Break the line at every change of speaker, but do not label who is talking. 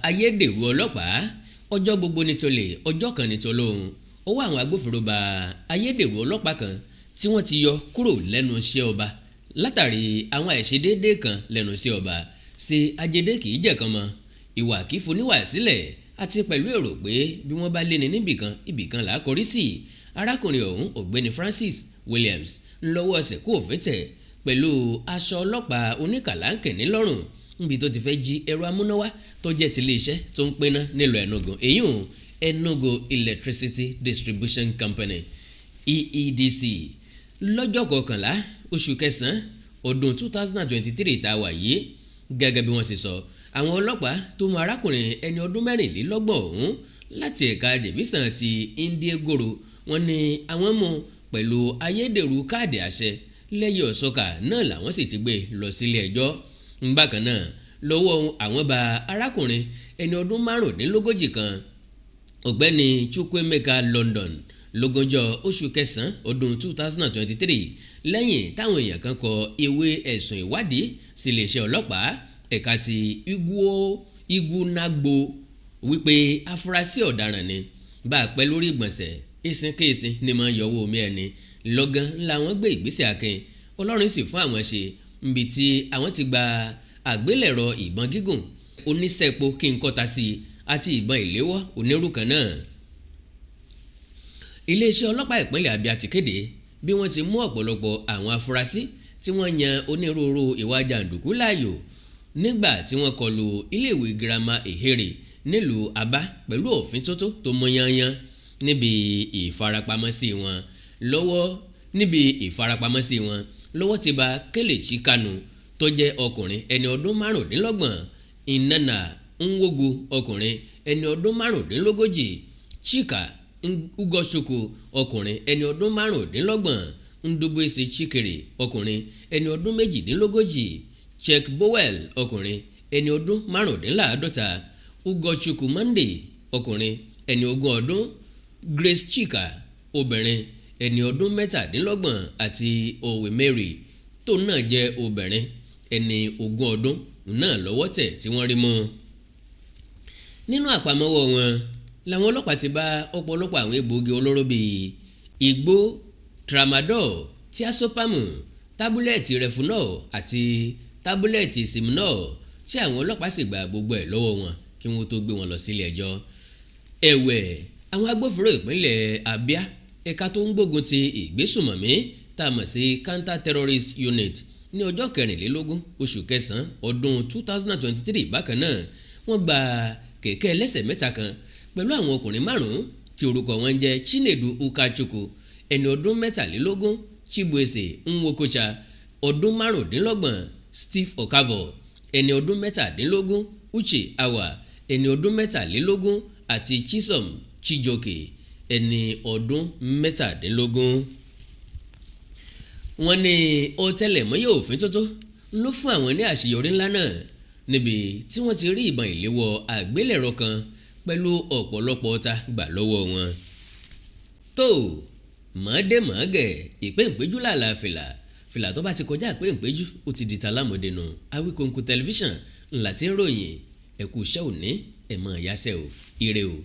ayédèrú ọlọ́pàá ọjọ́ gbogbo ní tolè ọjọ́ kan ní tolóhun ọwọ́ àwọn agbófinró bá ayédèrú ọlọ́pàá kan tí wọ́n ti yọ kúrò lẹ́nu iṣẹ́ ọba látàrí àwọn àìṣedéédé kan lẹ́nu iṣẹ́ ọba ṣe ajédé kìí jẹ̀kan mọ́ ìwà kìí foníwà sílẹ̀ àti pẹ̀lú èrò pé bí wọ́n bá léni níbìkan ibìkan là á kọrí sí arákùnrin ọ̀hún ọ̀gbẹ́ni Francis Williams ńlọ́wọ́ ẹsẹ̀ kó òfin tẹ̀ pẹ̀lú aṣọ ọlọ́pàá oníkàláńkẹ̀ nílọ́rùn níbi tó ti fẹ́ jí ẹ̀rọ amúnáwá tó jẹ́ ti iléeṣẹ́ tó ń pinná nílùú Enugu èyún Enugu Electricity Distribution Company EEDC lọ́jọ́ kọkànlá oṣù kẹsàn-án ọdún 2023 tá a wà yìí gẹ́gẹ́ bí wọ́n ṣe sọ àwọn ọlọ́pàá tó mú arákùnrin ẹni ọdún mẹ́rìnlélọ́gbọ̀n ọ̀hún láti ẹ̀ka division ti Indiegoro wọ́n ní àwọn mú pẹ̀lú ayédèrú káàdì àṣẹ lẹ́yìn ọ̀sọ́kà náà làwọn sì ti gbé lọ sílé ẹjọ́ bákan náà lọ́wọ́ àwọn bá arákùnrin ẹni ọdún márùndínlógójì kan ọ̀gbẹ́ni Chukwuemeka London lógúnjọ́ oṣù kẹsàn-án ọdún 2023 lẹ́yìn táwọn èèyàn kan kọ ìwé ẹ̀sùn ìwádìí sí iléeṣẹ́ ọlọ́pàá ẹ̀ka ti Igúnnágbó wípé afurasí ọ̀daràn ni bá a pẹ́ lórí ìgbọ̀nsẹ̀ ìsìnkéèsìn ni máa ń yọwọ́ omi ẹni lọ́gán làwọn gbé ìgbésẹ̀ akin Ọlọ́run sì fún àwọn ṣe níbi tí àwọn ti gba àgbélẹ̀rọ ìbọn gígùn oníṣẹ́po kí n kọ́ta sí àti ìbọn ìléwọ́ onírú kan náà. Iléeṣẹ́ ọlọ́pàá ìpínlẹ̀ Abia ti kéde bí wọ́n ti mú ọ̀pọ̀lọpọ̀ àwọn afurasí tí wọ́n yan onírúurú ìwà jàǹdùkú láàyò nígbà tí wọ́n kọlu iléèwé girama Ìhèrè nílùú Aba pẹ̀lú òfin tótó tó mọ yanyan níbi ìfarapamọ́sí wọn lọ́wọ́ ti bá Kelechi Kanu tó jẹ́ ọkùnrin ẹni ọdún márùndínlọ́gbọ̀n Inanna Nwogu ọkùnrin ẹni ọdún márùndínlógójì Chika Ugochukwu ọkùnrin ẹni ọdún márùndínlọ́gbọ̀n Ndubuisi Chikere ọkùnrin ẹni ọdún méjìdínlógójì Check Bowell ọkùnrin ẹni ọdún márùndínláàádọ́ta Ugochukwu Monday ọkùnrin ẹni ogún ọdún Grace Chika obìnrin ẹni ọdún mẹ́tàdínlọ́gbọ̀n àti Owe Mary tó náà jẹ́ obìnrin ẹni ogún ọdún náà lọ́wọ́ tẹ̀ tí wọ́n rí mú. Nínú àpamọ́wọ́ wọn làwọn ọlọ́pàá ti bá ọ̀pọ̀lọpọ̀ àwọn egbòogi olóró bíi igbó tramadol tiazopamu tábúlẹ̀tì refunol àti tábúlẹ̀tì siminol tí àwọn ọlọ́pàá sì gba gbogbo ẹ̀ lọ́wọ́ wọn kí wọ́n tó gbé wọn lọ sílé ẹjọ́. ẹ̀wẹ̀ àwọn agbófinró ìpínlẹ̀ Abia ẹ̀ka tó ń gbógun ti ìgbésùmọ̀mí tá a mọ̀ sí Counter Terrorist Unit ní ọjọ́ 24 oṣù kẹsàn-án ọdún 2023 bákan náà wọ́n gba kẹ̀kẹ́ ẹlẹ́sẹ̀ mẹ́ta kan pẹ̀lú àwọn ọkùnrin márùn-ún tí orúkọ wọn jẹ́ Chinedu Ukachukwu ẹni ọdún mẹ́tàlélógún Chibueze Nwokocha ọdún márùndínlọ́gbọ̀n Steve Okavo ẹni ọdún mẹ́tàdínlógún Uche Awa ẹni ọdún mẹ́tàlélógún àti Chisom Chijoke ẹni ọdún mẹ́tàdínlógún. Wọ́n ní ọ̀tẹlẹ̀múyẹ́ òfin tótó ló fún àwọn ní àṣeyọrí ńlá náà níbi tí wọ́n ti rí ìbọn ìléwọ́ àgbélẹ̀rọ kan pẹ̀lú ọ̀pọ̀lọpọ̀ ọta gbà lọ́wọ́ wọn. tó mọ̀ọ́dẹ́mọ̀ọ́gẹ̀ ìpéǹpéjú làlà fìlà tó bá ti kọjá ìpéǹpéjú ó ti di talámọ̀dẹ́nu Awíkonko tẹlifíṣàn ńlá tí ń ròyìn ẹ̀kú iṣẹ́ òní ẹ̀mọ́ ìyáṣẹ́ ò ire o.